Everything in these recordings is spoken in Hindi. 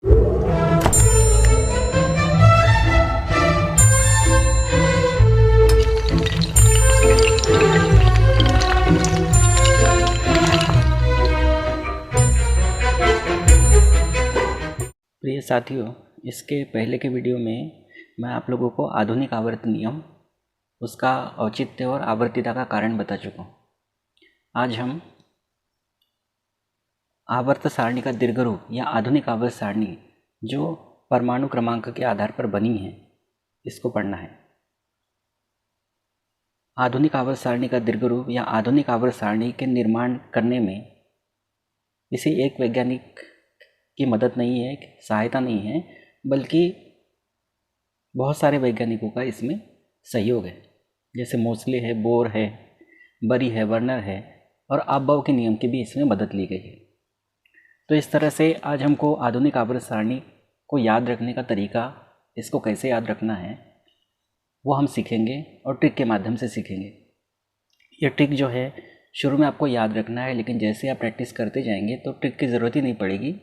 प्रिय साथियों, इसके पहले के वीडियो में मैं आप लोगों को आधुनिक आवर्त नियम, उसका औचित्य और आवर्तिता का कारण बता चुका हूँ। आज हम आवर्त सारणी का दीर्घ रूप या आधुनिक आवर्त सारणी जो परमाणु क्रमांक के आधार पर बनी है, इसको पढ़ना है। आधुनिक आवर्त सारणी का दीर्घ रूप या आधुनिक आवर्त सारणी के निर्माण करने में किसी एक वैज्ञानिक की मदद नहीं है, सहायता नहीं है, बल्कि बहुत सारे वैज्ञानिकों का इसमें सहयोग है। जैसे मोस्ले है, बोर है, बरी है, वर्नर है और अबब के नियम की भी इसमें मदद ली गई है। तो इस तरह से आज हमको आधुनिक आवर्त सारणी को याद रखने का तरीका, इसको कैसे याद रखना है, वो हम सीखेंगे और ट्रिक के माध्यम से सीखेंगे। ये ट्रिक जो है शुरू में आपको याद रखना है, लेकिन जैसे आप प्रैक्टिस करते जाएंगे तो ट्रिक की ज़रूरत ही नहीं पड़ेगी,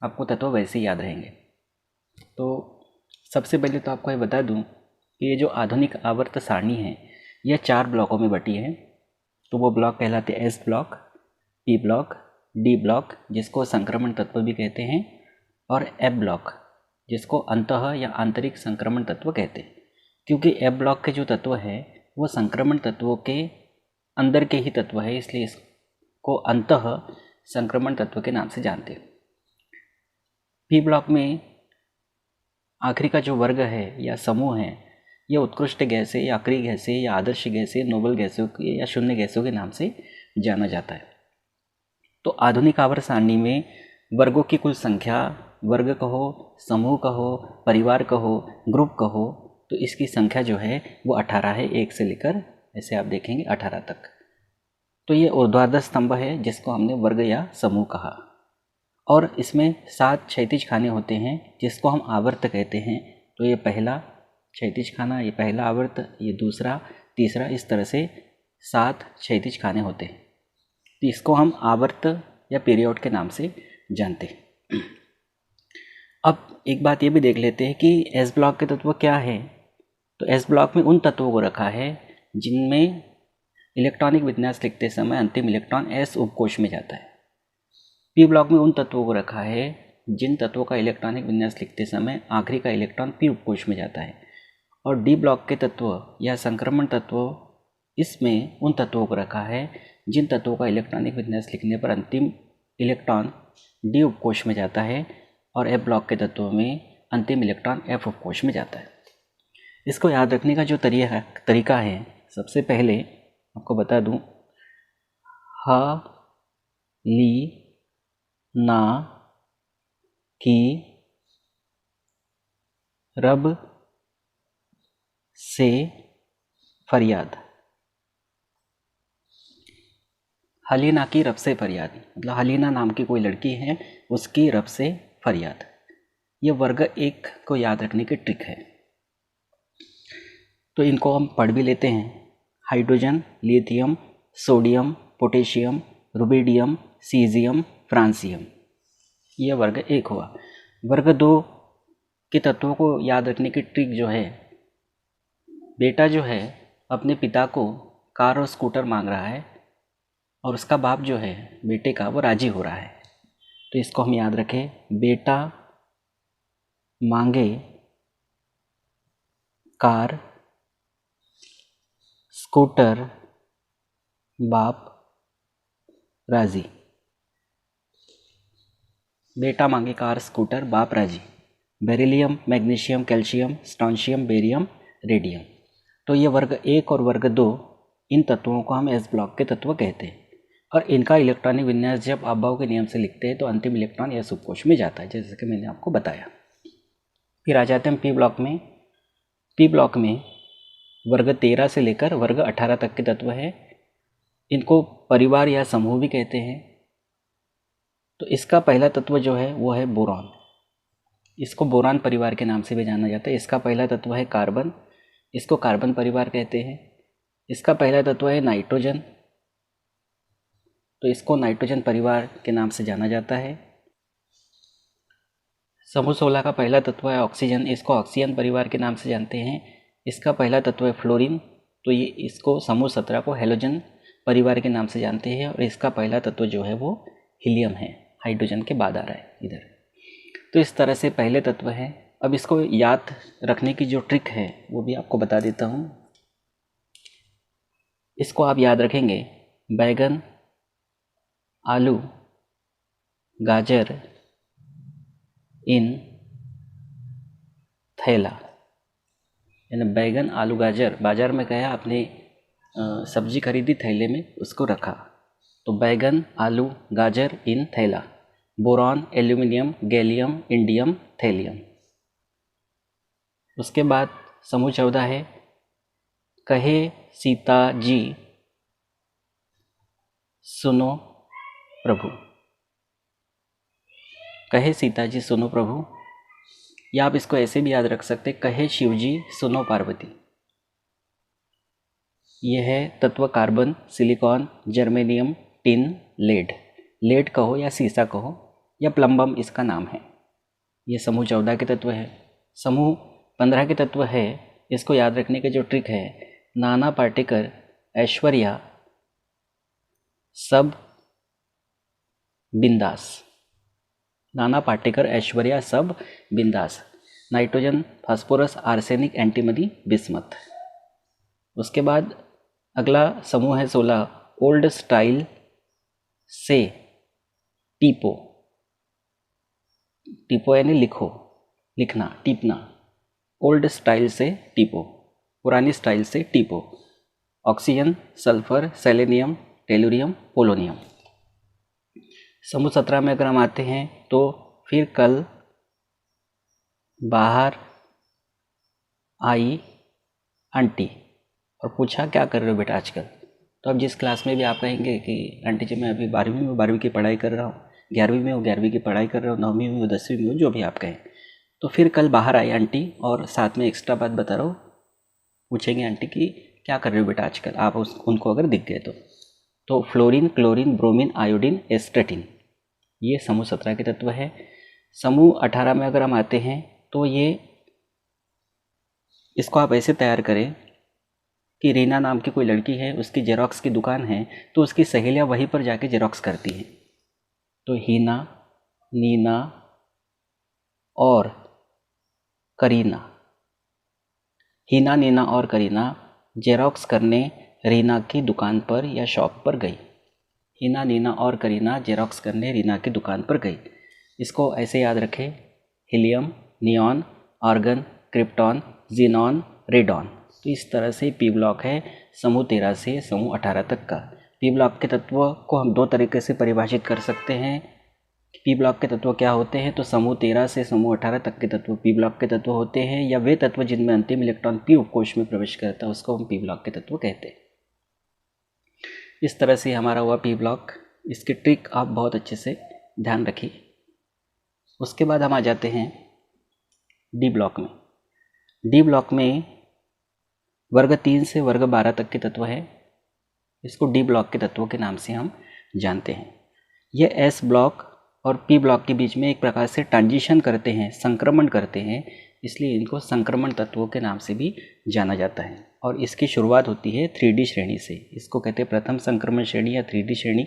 आपको तत्व वैसे ही याद रहेंगे। तो सबसे पहले तो आपको ये बता दूं कि ये जो आधुनिक आवर्त सारणी है यह 4 ब्लॉकों में बटी है। तो वो ब्लॉक कहलाते हैं S block, P block, D block जिसको संक्रमण तत्व भी कहते हैं, और एफ ब्लॉक जिसको अंतः या आंतरिक संक्रमण तत्व कहते हैं। क्योंकि एफ ब्लॉक के जो तत्व है वो संक्रमण तत्वों के अंदर के ही तत्व है, इसलिए इसको अंतः संक्रमण तत्व के नाम से जानते हैं। पी ब्लॉक में आखिरी का जो वर्ग है या समूह है, यह उत्कृष्ट गैसें या अक्रिय गैसें या आदर्श गैसें, नोबल गैसों के या शून्य गैसों के नाम से जाना जाता है। तो आधुनिक आवर्त सारणी में वर्गों की कुल संख्या, वर्ग कहो, समूह कहो, परिवार कहो, ग्रुप कहो, तो इसकी संख्या जो है वो 18 है, 1 से लेकर ऐसे आप देखेंगे 18 तक। तो ये ऊर्ध्वाधर स्तंभ है जिसको हमने वर्ग या समूह कहा, और इसमें 7 क्षैतिज खाने होते हैं जिसको हम आवर्त कहते हैं। तो ये पहला क्षैतिज खाना, ये पहला आवर्त, ये दूसरा, तीसरा, इस तरह से 7 क्षैतिज खाने होते हैं। तो इसको हम आवर्त या पीरियड के नाम से जानते हैं। अब एक बात ये भी देख लेते हैं कि एस ब्लॉक के तत्व क्या है। तो एस ब्लॉक में उन तत्वों को रखा है जिनमें इलेक्ट्रॉनिक विन्यास लिखते समय अंतिम इलेक्ट्रॉन एस उपकोष में जाता है। पी ब्लॉक में उन तत्वों को रखा है जिन तत्वों का इलेक्ट्रॉनिक विन्यास लिखते समय आखिरी का इलेक्ट्रॉन पी उपकोष में जाता है। और डी ब्लॉक के तत्व या संक्रमण तत्व, इसमें उन तत्वों को रखा है जिन तत्वों का इलेक्ट्रॉनिक विन्यास लिखने पर अंतिम इलेक्ट्रॉन डी उपकोष में जाता है, और एफ ब्लॉक के तत्वों में अंतिम इलेक्ट्रॉन एफ उपकोष में जाता है। इसको याद रखने का जो तरीका है, सबसे पहले आपको बता दूं, ह, ली, ना, की, रब, से, फरियाद। हलीना की रब से फरियाद, मतलब हलीना नाम की कोई लड़की है, उसकी रब से फरियाद। ये वर्ग 1 को याद रखने की ट्रिक है। तो इनको हम पढ़ भी लेते हैं। Hydrogen, lithium, sodium, potassium, rubidium, caesium, francium, यह वर्ग 1 हुआ। वर्ग 2 के तत्वों को याद रखने की ट्रिक जो है, बेटा जो है अपने पिता को कार और स्कूटर मांग रहा है और उसका बाप जो है बेटे का वो राजी हो रहा है। तो इसको हम याद रखें, बेटा मांगे कार, स्कूटर, बाप राजी। बेटा मांगे कार, स्कूटर, बाप राजी। Beryllium, magnesium, calcium, strontium, barium, radium. तो ये वर्ग 1 और वर्ग 2, इन तत्वों को हम एस ब्लॉक के तत्व कहते हैं, और इनका इलेक्ट्रॉनिक विन्यास जब अबब के नियम से लिखते हैं तो अंतिम इलेक्ट्रॉन एस उपकोष में जाता है, जैसे कि मैंने आपको बताया। फिर आ जाते हैं पी ब्लॉक में। पी ब्लॉक में वर्ग 13 से लेकर वर्ग 18 तक के तत्व है। इनको परिवार या समूह भी कहते हैं। तो इसका पहला तत्व जो है वो है बोरॉन। इसको बोरान परिवार के नाम से भी जाना जाता है। इसका पहला तत्व है कार्बन, इसको कार्बन परिवार कहते हैं। इसका पहला तत्व है नाइट्रोजन, तो इसको नाइट्रोजन परिवार के नाम से जाना जाता है। समूह 16 का पहला तत्व है ऑक्सीजन। इसको ऑक्सीजन परिवार के नाम से जानते हैं। इसका पहला तत्व है फ्लोरीन। तो ये इसको समूह 17 को हेलोजन परिवार के नाम से जानते हैं। और इसका पहला तत्व जो है वो हीलियम है, हाइड्रोजन के बाद आ रहा है इधर। तो इस तरह से पहले तत्व है। अब इसको याद रखने की जो ट्रिक है वो भी आपको बता देता हूँ। इसको आप याद रखेंगे, बैगन, आलू, गाजर इन थैला। यानी बैगन, आलू, गाजर बाजार में गया, आपने सब्जी खरीदी, थैले में उसको रखा। तो बैगन, आलू, गाजर इन थैला। Boron, aluminium, gallium, indium, thallium. उसके बाद समूह 14 है, कहे सीता जी सुनो प्रभु। कहे सीता जी सुनो प्रभु, या आप इसको ऐसे भी याद रख सकते, कहे शिव जी सुनो पार्वती। यह है तत्व carbon, silicon, germanium, tin, lead. Lead कहो या सीसा कहो या प्लम्बम इसका नाम है। ये समूह 14 के तत्व है। समूह 15 के तत्व है, इसको याद रखने के जो ट्रिक है, नाना पाटेकर, ऐश्वर्या, सब बिंदास। नाना पाटेकर, ऐश्वर्या, सब बिंदास। Nitrogen, phosphorus, arsenic, antimony, bismuth. उसके बाद अगला समूह है 16, ओल्ड स्टाइल से टीपो। टीपो यानी लिखो, लिखना, टीपना। ओल्ड स्टाइल से टीपो, पुरानी स्टाइल से टीपो। Oxygen, sulphur, selenium, tellurium, polonium. समूह 17 में अगर हम आते हैं तो फिर कल बाहर आई आंटी और पूछा क्या कर रहे हो बेटा आजकल। तो अब जिस क्लास में भी आप कहेंगे कि आंटी जी मैं अभी 12वीं में 12वीं की पढ़ाई कर रहा हूँ, 11वीं में हूँ 11वीं की पढ़ाई कर रहा हूँ, 9वीं में हूँ 10वीं में हूँ, जो भी आप कहें। तो फिर कल बाहर आई आंटी और साथ में एक्स्ट्रा बात बता रहा हूँ, पूछेंगे आंटी कि क्या कर रहे हो बेटा आजकल, आप उनको अगर दिख गए तो फ्लोरीन, क्लोरीन, ब्रोमीन, आयोडीन, एस्ट्रेटिन, ये समूह 17 के तत्व है। समूह 18 में अगर हम आते हैं तो ये इसको आप ऐसे तैयार करें कि रीना नाम की कोई लड़की है, उसकी जेरोक्स की दुकान है, तो उसकी सहेलियाँ वहीं पर जाके जेरोक्स करती हैं। तो हीना, नीना और करीना, हीना, नीना और करीना जेरोक्स करने रीना की दुकान पर या शॉप पर गई। हीना, नीना और करीना जेरोक्स करने रीना की दुकान पर गई। इसको ऐसे याद रखें, helium, neon, argon, krypton, xenon, radon. तो इस तरह से पी ब्लॉक है समूह 13 से समूह 18 तक का। पी ब्लॉक के तत्व को हम दो तरीके से परिभाषित कर सकते हैं। पी ब्लॉक के तत्व क्या होते हैं, तो समूह 13 से समूह 18 तक के तत्व पी ब्लॉक के तत्व होते हैं, या वे तत्व जिनमें अंतिम इलेक्ट्रॉन पी उपकोष में प्रवेश करता है उसको हम पी ब्लॉक के तत्व कहते हैं। इस तरह से हमारा हुआ पी ब्लॉक। इसकी ट्रिक आप बहुत अच्छे से ध्यान रखिए। उसके बाद हम आ जाते हैं डी ब्लॉक में। डी ब्लॉक में वर्ग 3 से वर्ग 12 तक के तत्व है। इसको डी ब्लॉक के तत्वों के नाम से हम जानते हैं। ये एस ब्लॉक और पी ब्लॉक के बीच में एक प्रकार से ट्रांजिशन करते हैं, संक्रमण करते हैं, इसलिए इनको संक्रमण तत्वों के नाम से भी जाना जाता है। और इसकी शुरुआत होती है 3D श्रेणी से। इसको कहते हैं प्रथम संक्रमण श्रेणी या 3D श्रेणी।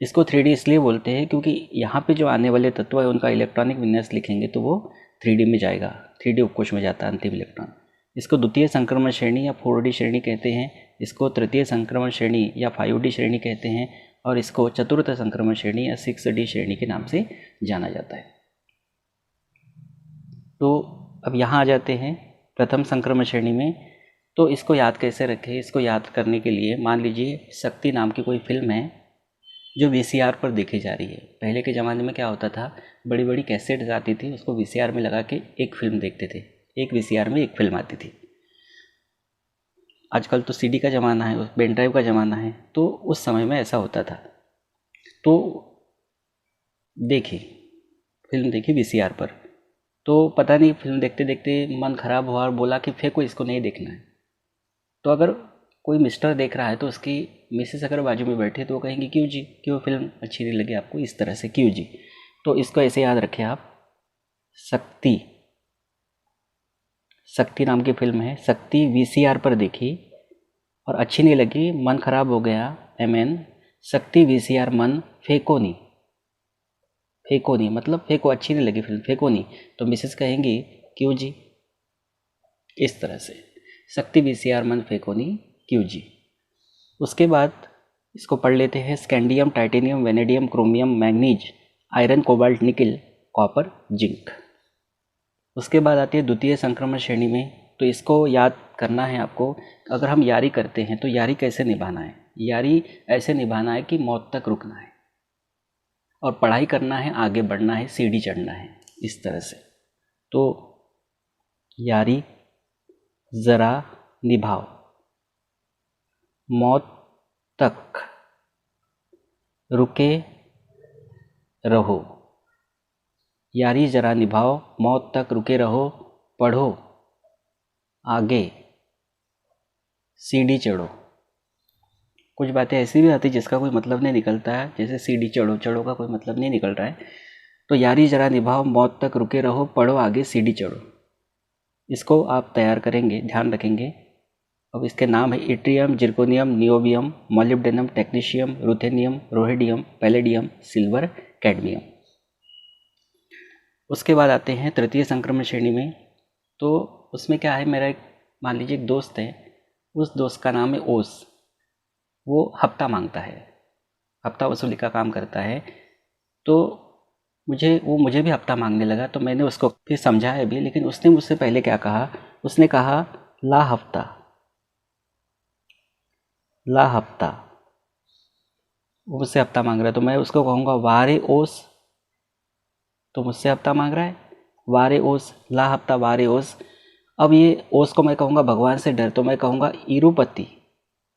इसको 3D इसलिए बोलते हैं क्योंकि यहाँ पे जो आने वाले तत्व है उनका इलेक्ट्रॉनिक विन्यास लिखेंगे तो वो 3D में जाएगा, 3D उपकोष में जाता है अंतिम इलेक्ट्रॉन। इसको द्वितीय संक्रमण श्रेणी या 4D श्रेणी कहते हैं। इसको तृतीय संक्रमण श्रेणी या 5D श्रेणी कहते हैं। और इसको चतुर्थ संक्रमण श्रेणी या 6D श्रेणी के नाम से जाना जाता है। तो अब यहाँ आ जाते हैं प्रथम संक्रमण श्रेणी में। तो इसको याद कैसे रखें, इसको याद करने के लिए मान लीजिए शक्ति नाम की कोई फिल्म है जो VCR पर देखी जा रही है। पहले के ज़माने में क्या होता था, बड़ी बड़ी कैसेट्स आती थी, उसको VCR में लगा के एक फिल्म देखते थे। एक VCR में एक फिल्म आती थी। आजकल तो CD का ज़माना है, पेन ड्राइव का ज़माना है। तो उस समय में ऐसा होता था। तो देखी फिल्म, देखी VCR पर, तो पता नहीं फिल्म देखते देखते मन ख़राब हुआ और बोला कि फेंको, इसको नहीं देखना है। तो अगर कोई मिस्टर देख रहा है तो उसकी मिसेस अगर बाजू में बैठे तो वो कहेंगे क्यों जी, क्यों फिल्म अच्छी नहीं लगी आपको, इस तरह से क्यों जी। तो इसको ऐसे याद रखें आप, शक्ति, शक्ति नाम की फिल्म है, शक्ति वीसीआर पर देखी और अच्छी नहीं लगी, मन खराब हो गया, MN, शक्ति वीसीआर मन फेंको नहीं, फेंको नहीं मतलब फेंको, अच्छी नहीं लगी फिल्म, फेंको नहीं। तो मिसेस कहेंगी क्यों जी, इस तरह से, शक्ति वीसीआर मन फेंको नहीं क्यों जी। उसके बाद इसको पढ़ लेते हैं, scandium, titanium, vanadium, chromium, manganese, iron, cobalt, nickel, copper, zinc. उसके बाद आती है द्वितीय संक्रमण श्रेणी में। तो इसको याद करना है आपको, अगर हम यारी करते हैं तो यारी कैसे निभाना है। यारी ऐसे निभाना है कि मौत तक रुकना है और पढ़ाई करना है, आगे बढ़ना है, सीढ़ी चढ़ना है, इस तरह से। तो यारी ज़रा निभाओ, मौत तक रुके रहो, यारी ज़रा निभाओ, मौत तक रुके रहो, पढ़ो आगे सीढ़ी चढ़ो। कुछ बातें ऐसी भी आती जिसका कोई मतलब नहीं निकलता है, जैसे सीढ़ी चढ़ो, चढ़ो का कोई मतलब नहीं निकल रहा है। तो यारी ज़रा निभाओ, मौत तक रुके रहो, पढ़ो आगे सीढ़ी चढ़ो, इसको आप तैयार करेंगे, ध्यान रखेंगे। अब इसके नाम है yttrium, zirconium, niobium, molybdenum, technetium, ruthenium, rhodium, palladium, silver, cadmium. उसके बाद आते हैं तृतीय संक्रमण श्रेणी में। तो उसमें क्या है, मेरा एक मान लीजिए एक दोस्त है, उस दोस्त का नाम है ओस, वो हफ्ता मांगता है, हफ्ता वसूली का काम करता है। तो मुझे भी हफ्ता मांगने लगा, तो मैंने उसको फिर समझाया भी, लेकिन उसने मुझसे पहले क्या कहा, उसने कहा ला हफ्ता, ला हफ्ता, वो मुझसे हफ्ता मांग रहा है। तो मैं उसको कहूँगा वारे ओस, तो मुझसे हफ्ता मांग रहा है, वारे ओस, ला हफ्ता, वारे ओस। अब ये ओस को मैं कहूँगा भगवान से डर, तो मैं कहूँगा इरुपति,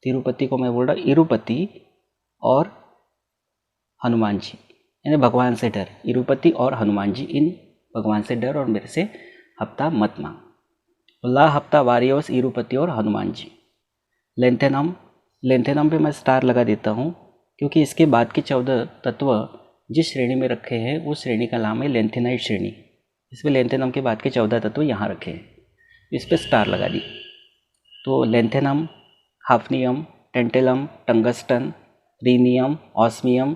तिरुपति को मैं बोल रहा इरुपति और हनुमान जी, यानी भगवान से डर, इरुपति और हनुमान जी, इन भगवान से डर और मेरे से हफ्ता मत मांग। ला हफ्ता, वारियोस, इरुपति और हनुमान जी। लेंथेनम, लेंथेनम पे मैं स्टार लगा देता हूँ, क्योंकि इसके बाद के 14 तत्व जिस श्रेणी में रखे हैं उस श्रेणी का नाम है लेंथेनाइट श्रेणी। इसमें लेंथेनम के बाद के 14 तत्व यहाँ रखे हैं, इस पर स्टार लगा दी। तो lanthanum, hafnium, tantalum, tungsten, rhenium, osmium,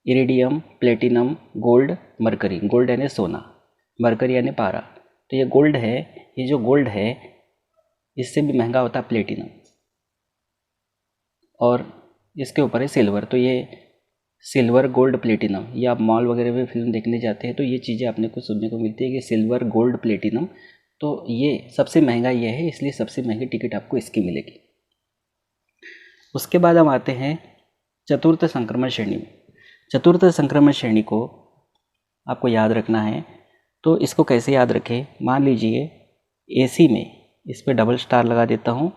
iridium, platinum, gold, mercury, gold यानी सोना, मरकरी यानी पारा। तो ये गोल्ड है, ये जो गोल्ड है इससे भी महंगा होता है प्लेटिनम, और इसके ऊपर है सिल्वर। तो ये सिल्वर, गोल्ड, प्लेटिनम, ये आप मॉल वगैरह में फिल्म देखने जाते हैं तो ये चीज़ें आपने को सुनने को मिलती है कि सिल्वर, गोल्ड, प्लेटिनम। तो ये सबसे महंगा ये है, इसलिए सबसे महंगी टिकट आपको इसकी मिलेगी। उसके बाद हम आते हैं चतुर्थ संक्रमण श्रेणी में। चतुर्थ संक्रमण श्रेणी को आपको याद रखना है। तो इसको कैसे याद रखें, मान लीजिए AC में इस पर डबल स्टार लगा देता हूँ।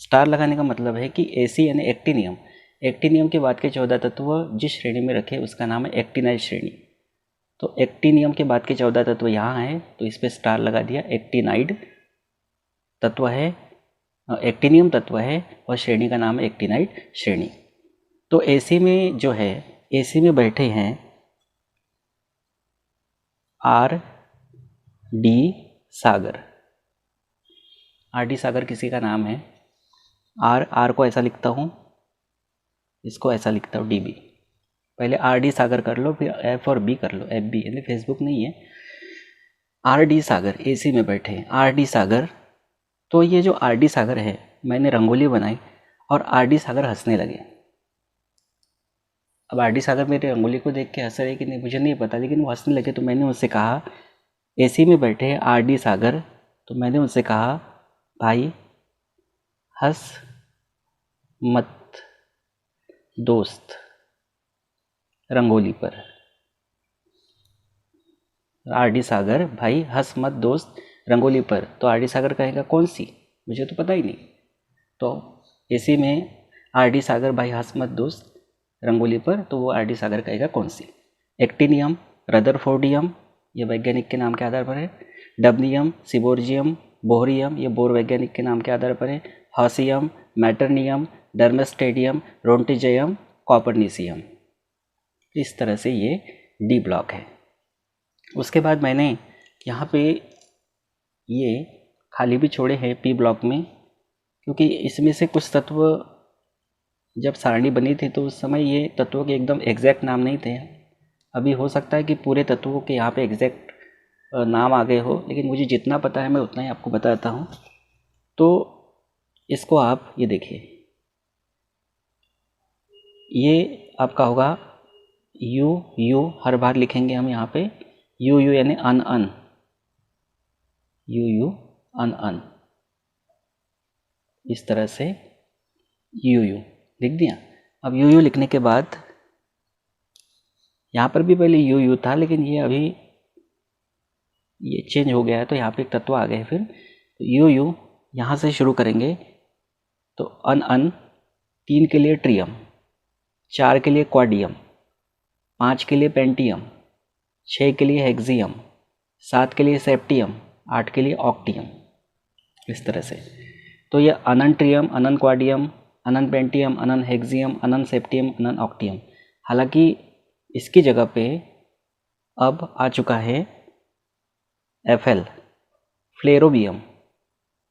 स्टार लगाने का मतलब है कि AC यानी एक्टिनियम, एक्टिनियम के बाद के 14 तत्व जिस श्रेणी में रखे उसका नाम है एक्टिनाइड श्रेणी। तो एक्टिनियम के बाद के 14 तत्व यहाँ हैं, तो इस पर स्टार लगा दिया, एक्टिनाइड तत्व है, एक्टिनियम तत्व है और श्रेणी का नाम है एक्टिनाइड श्रेणी। तो AC में जो है, AC में बैठे हैं RD सागर, RD सागर किसी का नाम है। R को ऐसा लिखता हूँ, इसको ऐसा लिखता हूँ DB। पहले RD सागर कर लो, फिर F और B कर लो, FB, यानी फेसबुक नहीं है। RD सागर AC में बैठे हैं, RD सागर। तो ये जो RD सागर है, मैंने रंगोली बनाई और RD सागर हंसने लगे। अब RD सागर मेरे रंगोली को देख के हंस रहे कि नहीं मुझे नहीं पता, लेकिन वो हंसने लगे। तो मैंने उनसे कहा, AC में बैठे हैं RD सागर, तो मैंने उनसे कहा भाई हंस मत दोस्त रंगोली पर। RD सागर भाई हंस मत दोस्त रंगोली पर। तो RD सागर कहेगा कौन सी, मुझे तो पता ही नहीं। तो AC में RD सागर भाई हंस मत दोस्त रंगोली पर, तो वो RD सागर कहेगा कौन सी। एक्टिनियम, रदरफोर्डियम, ये वैज्ञानिक के नाम के आधार पर है। डबनियम, सिबोर्जियम, बोहरियम, ये बोर वैज्ञानिक के नाम के आधार पर है। हॉसियम, मैटरनियम, डर्मेस्टेडियम, रोंटिजयम, कॉपरनीसियम। इस तरह से ये D ब्लॉक है। उसके बाद मैंने यहाँ पे ये खाली भी छोड़े हैं पी ब्लॉक में, क्योंकि इसमें से कुछ तत्व जब सारणी बनी थी तो उस समय ये तत्वों के एकदम एग्जैक्ट नाम नहीं थे। अभी हो सकता है कि पूरे तत्वों के यहाँ पे एग्जैक्ट नाम आ गए हो, लेकिन मुझे जितना पता है मैं उतना ही आपको बताता हूँ। तो इसको आप ये देखिए, ये आपका होगा यू यू, हर बार लिखेंगे हम यहाँ पे यू यू यानी अन अन, यू यू अन अन, इस तरह से यू यू लिख दिया। अब यू यू लिखने के बाद यहाँ पर भी पहले यू यू था, लेकिन ये अभी ये चेंज हो गया है, तो यहाँ पे एक तत्व आ गए। फिर यू यू यहाँ से शुरू करेंगे तो अन अन, 3 के लिए ट्रियम, 4 के लिए क्वाडियम, 5 के लिए पेंटियम, 6 के लिए हेक्सियम, 7 के लिए सेप्टियम, 8 के लिए ऑक्टियम, इस तरह से। तो ये अनन ट्रियम, अनन क्वाडियम, अनन पेंटियम, अनन हेक्सियम, अनन सेप्टियम, अनन ऑक्टियम। हालांकि इसकी जगह पे अब आ चुका है Fl, फ्लेरोबियम,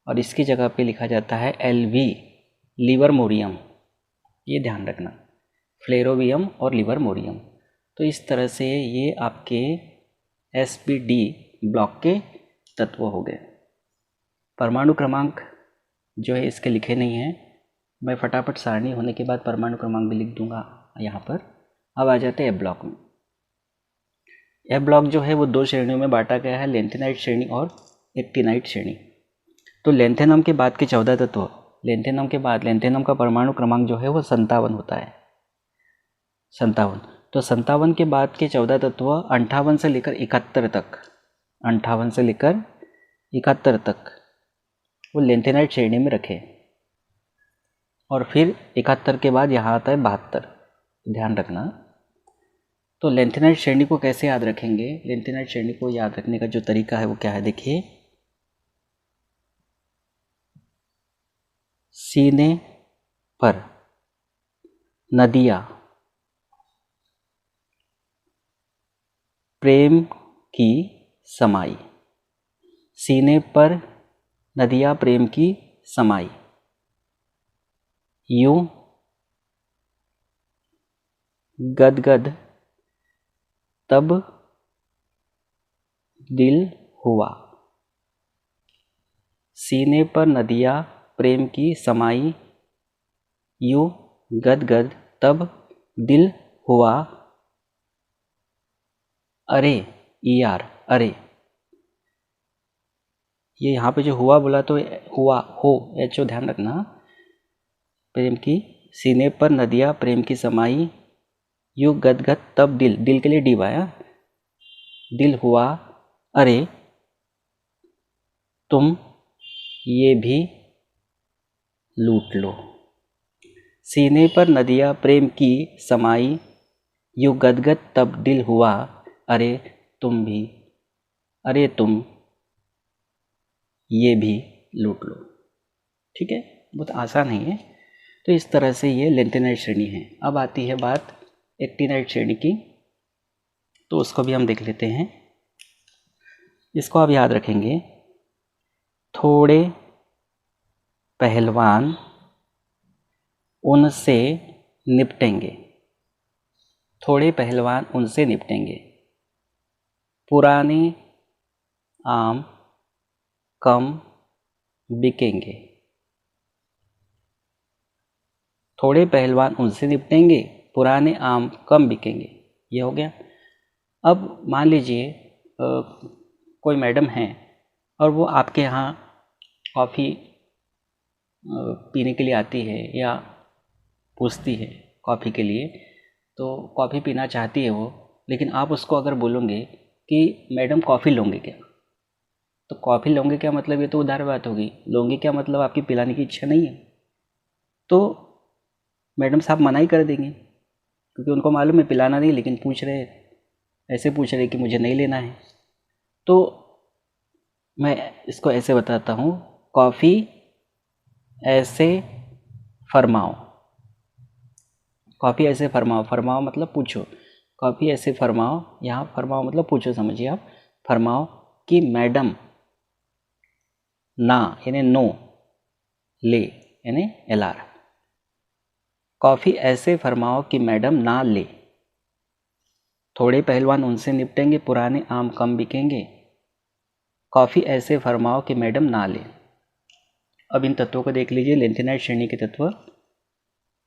और इसकी जगह पे लिखा जाता है Lv, लिवरमोरियम। ये ध्यान रखना, फ्लेरोबियम और लिवरमोरियम। तो इस तरह से ये आपके sp_d ब्लॉक के तत्व हो गए। परमाणु क्रमांक जो है इसके लिखे नहीं हैं, मैं फटाफट सारणी होने के बाद परमाणु क्रमांक भी लिख दूंगा यहाँ पर। अब आ जाते हैं F ब्लॉक में। F ब्लॉक जो है वो 2 श्रेणियों में बांटा गया है, लेंथेनाइट श्रेणी और एक्टिनाइट श्रेणी। तो लेंथेनम के बाद के 14 तत्व, लेंथेनम के बाद लेंथेनम का परमाणु क्रमांक जो है वो 57 होता है, 57। तो 57 के बाद के 14 तत्व 58 से लेकर 71 तक, 58 से लेकर 71 तक वो लेंथेनाइट श्रेणी में रखे। और फिर 71 के बाद यहाँ आता है 72, ध्यान रखना। तो लेंथेनाइट श्रेणी को कैसे याद रखेंगे? लेंथेनाइट श्रेणी को याद रखने का जो तरीका है वो क्या है, देखिए। सीने पर नदियाँ प्रेम की समाई, सीने पर नदियाँ प्रेम की समाई, यूं गदगद तब दिल हुआ, सीने पर नदियाँ प्रेम की समाई, यूं गदगद तब दिल हुआ, अरे यार अरे। ये यहाँ पे जो हुआ बोला तो हुआ हो, एचो ध्यान रखना। प्रेम की, सीने पर नदियाँ प्रेम की समाई, यूं गदगद तब दिल, दिल के लिए डीवाया, दिल हुआ, अरे तुम ये भी लूट लो। सीने पर नदियाँ प्रेम की समाई, यूं गदगद तब दिल हुआ, अरे तुम भी, अरे तुम ये भी लूट लो। ठीक है, बहुत आसान है। तो इस तरह से ये लेंथेनाइट श्रेणी है। अब आती है बात एक्टिनाइट श्रेणी की, तो उसको भी हम देख लेते हैं। इसको आप याद रखेंगे, थोड़े पहलवान उनसे निपटेंगे, थोड़े पहलवान उनसे निपटेंगे, पुराने आम कम बिकेंगे, थोड़े पहलवान उनसे निपटेंगे, पुराने आम कम बिकेंगे। ये हो गया। अब मान लीजिए कोई मैडम हैं और वो आपके यहाँ कॉफ़ी पीने के लिए आती है या पूछती है कॉफ़ी के लिए, तो कॉफ़ी पीना चाहती है वो, लेकिन आप उसको अगर बोलोगे कि मैडम कॉफ़ी लोगे क्या, तो कॉफ़ी लोगे क्या मतलब ये तो उधार बात होगी, लोगे क्या मतलब आपकी पिलाने की इच्छा नहीं है, तो मैडम साहब मना ही कर देंगे, क्योंकि उनको मालूम है पिलाना नहीं, लेकिन पूछ रहे, ऐसे पूछ रहे कि मुझे नहीं लेना है। तो मैं इसको ऐसे बताता हूँ, कॉफ़ी ऐसे फरमाओ, कॉफ़ी ऐसे फरमाओ, फरमाओ मतलब पूछो, कॉफ़ी ऐसे फरमाओ, यहाँ फरमाओ मतलब पूछो, समझिए आप। फरमाओ कि मैडम ना यानी नो ले यानी LR। कॉफ़ी ऐसे फरमाओ कि मैडम ना ले। थोड़े पहलवान उनसे निपटेंगे, पुराने आम कम बिकेंगे। कॉफ़ी ऐसे फरमाओ कि मैडम ना ले। अब इन तत्वों को देख लीजिए। लेंथेनाइट श्रेणी के तत्व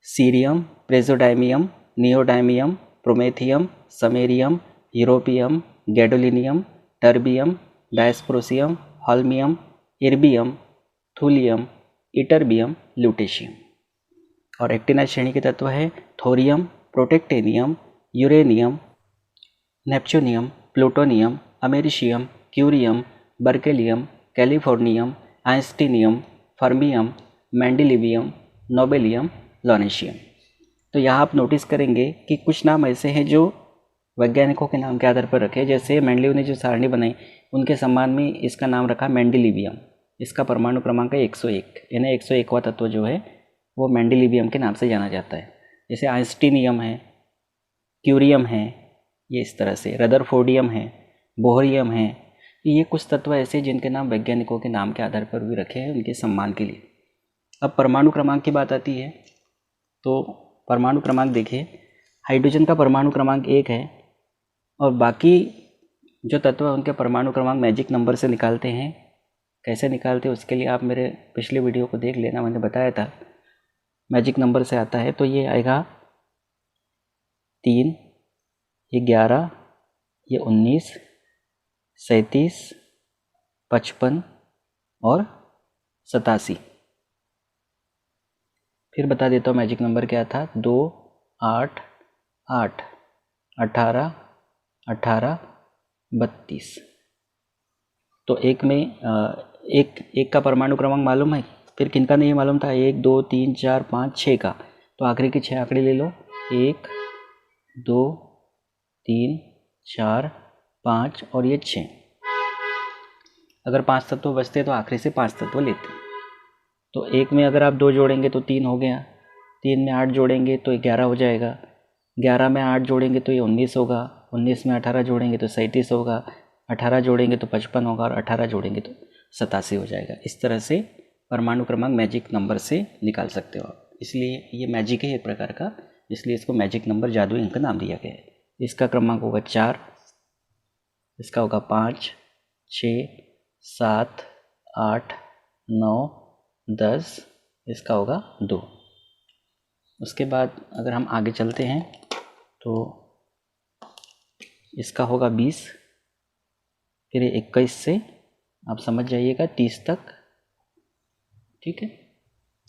cerium, praseodymium, neodymium, promethium, samarium, europium, gadolinium, terbium, dysprosium, holmium, erbium, thulium, ytterbium, lutetium. और एक्टिनाइट श्रेणी के तत्व है thorium, protactinium, uranium, neptunium, plutonium, americium, curium, berkelium, californium, einsteinium, fermium, mendelevium, nobelium, lawrencium. तो यहाँ आप नोटिस करेंगे कि कुछ नाम ऐसे हैं जो वैज्ञानिकों के नाम के आधार पर रखे। जैसे मेंडलीव ने जो सारणी बनाई उनके सम्मान में इसका नाम रखा मेंडिलिवियम। इसका परमाणु क्रमांक है 101, यानी 101वां तत्व जो है वो मेंडिलिवियम के नाम से जाना जाता है। जैसे आइंस्टीनियम है, क्यूरियम है, ये इस तरह से रदरफोर्डियम है, बोहरियम है। ये कुछ तत्व ऐसे जिनके नाम वैज्ञानिकों के नाम के आधार पर भी रखे हैं उनके सम्मान के लिए। अब परमाणु क्रमांक की बात आती है तो परमाणु क्रमांक देखिए, हाइड्रोजन का परमाणु क्रमांक 1 है और बाकी जो तत्व है उनके परमाणु क्रमांक मैजिक नंबर से निकालते हैं। कैसे निकालते हैं उसके लिए आप मेरे पिछले वीडियो को देख लेना, मैंने बताया था। मैजिक नंबर से आता है तो ये आएगा 3, ये 11, ये 19, 37, 55 और 87। फिर बता देता हूँ मैजिक नंबर क्या था। 2, 8, 8, 18, 18, 32। तो एक में एक का परमाणु क्रमांक मालूम है, फिर किनका नहीं मालूम था? 1, 2, 3, 4, 5, 6 का। तो आखिरी के 6 आंकड़े ले लो। 1, 2, 3, 4, 5 और ये 6। अगर 5 तत्व बचते तो आखिरी से 5 तत्व लेते। तो एक में अगर आप 2 जोड़ेंगे तो 3 हो गया, 3 में 8 जोड़ेंगे तो 11 हो जाएगा, 11 में 8 जोड़ेंगे तो ये 19 होगा, 19 में 18 जोड़ेंगे तो 37 होगा, 18 जोड़ेंगे तो 55 होगा और 18 जोड़ेंगे तो 87 हो जाएगा। इस तरह से परमाणु क्रमांक मैजिक नंबर से निकाल सकते हो आप। इसलिए ये मैजिक है एक प्रकार का, इसलिए इसको मैजिक नंबर जादुई अंक नाम दिया गया है। इसका क्रमांक होगा 4, इसका होगा 5, 6, 7, 8, 9, 10, इसका होगा 2। उसके बाद अगर हम आगे चलते हैं तो इसका होगा 20, फिर 21 से आप समझ जाइएगा 30 तक, ठीक है।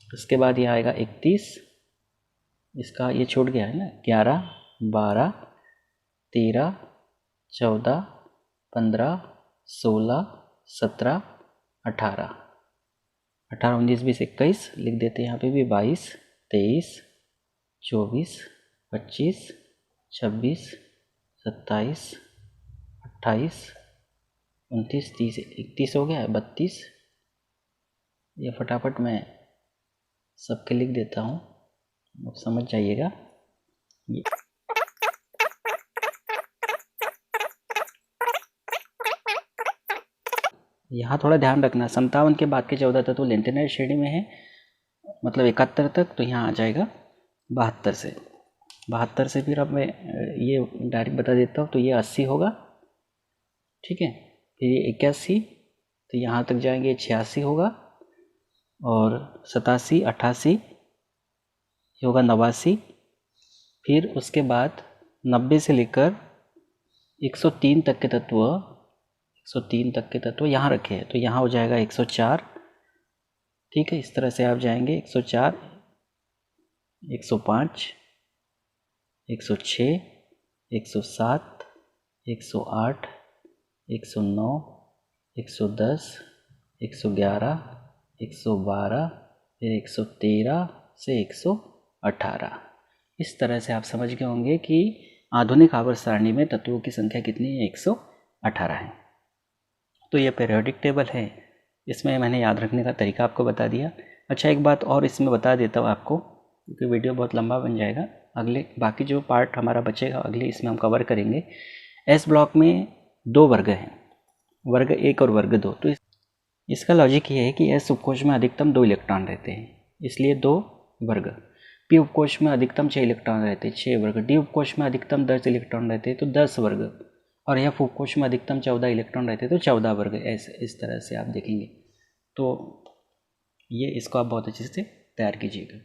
उसके बाद ये आएगा 31, इसका ये छूट गया है ना, 11, 12, 13, 14, 15, 16, 17, 18, 18, 19, 20, 21 लिख देते हैं यहाँ पे भी। 22, 23, 24, 25, 26, 27, 28, 29, 30, 31 हो गया है। 32, ये फटाफट मैं सबके लिख देता हूँ, आप समझ जाइएगा। यहाँ थोड़ा ध्यान रखना, 57 के बाद के 14 तत्व लेंथेनाइट श्रेणी में है, मतलब 71 तक। तो यहाँ आ जाएगा 72 से। 72 से फिर अब मैं ये डायरेक्ट बता देता हूँ। तो ये 80 होगा, ठीक है। फिर ये 81, तो यहाँ तक जाएंगे 86 होगा, और 87, 88 ये होगा 89। फिर उसके बाद 90 से लेकर 103 तक के तत्व, 103 तक के तत्व यहाँ रखे हैं। तो यहाँ हो जाएगा 104, ठीक है। इस तरह से आप जाएंगे 104, 105, 106, 107, 108, 109, 110, 111, 112, फिर 113 से 118। इस तरह से आप समझ गए होंगे कि आधुनिक आवर्त सारणी में तत्वों की संख्या कितनी है? 118 है। तो ये पीरियोडिक टेबल है, इसमें मैंने याद रखने का तरीका आपको बता दिया। अच्छा, एक बात और इसमें बता देता हूँ आपको, क्योंकि वीडियो बहुत लंबा बन जाएगा। अगले बाकी जो पार्ट हमारा बचेगा अगले इसमें हम कवर करेंगे। एस ब्लॉक में 2 वर्ग हैं, वर्ग 1 और वर्ग 2। तो इसका लॉजिक ये है कि एस उपकोश में अधिकतम 2 इलेक्ट्रॉन रहते हैं, इसलिए 2 वर्ग। पी उपकोश में अधिकतम 6 इलेक्ट्रॉन रहते हैं, 6 वर्ग। डी उपकोश में अधिकतम 10 इलेक्ट्रॉन रहते हैं, तो 10 वर्ग। और एफ उपकोश में अधिकतम 14 इलेक्ट्रॉन रहते हैं, तो 14 वर्ग। ऐसे इस तरह से आप देखेंगे। तो ये इसको आप बहुत अच्छे से तैयार कीजिएगा।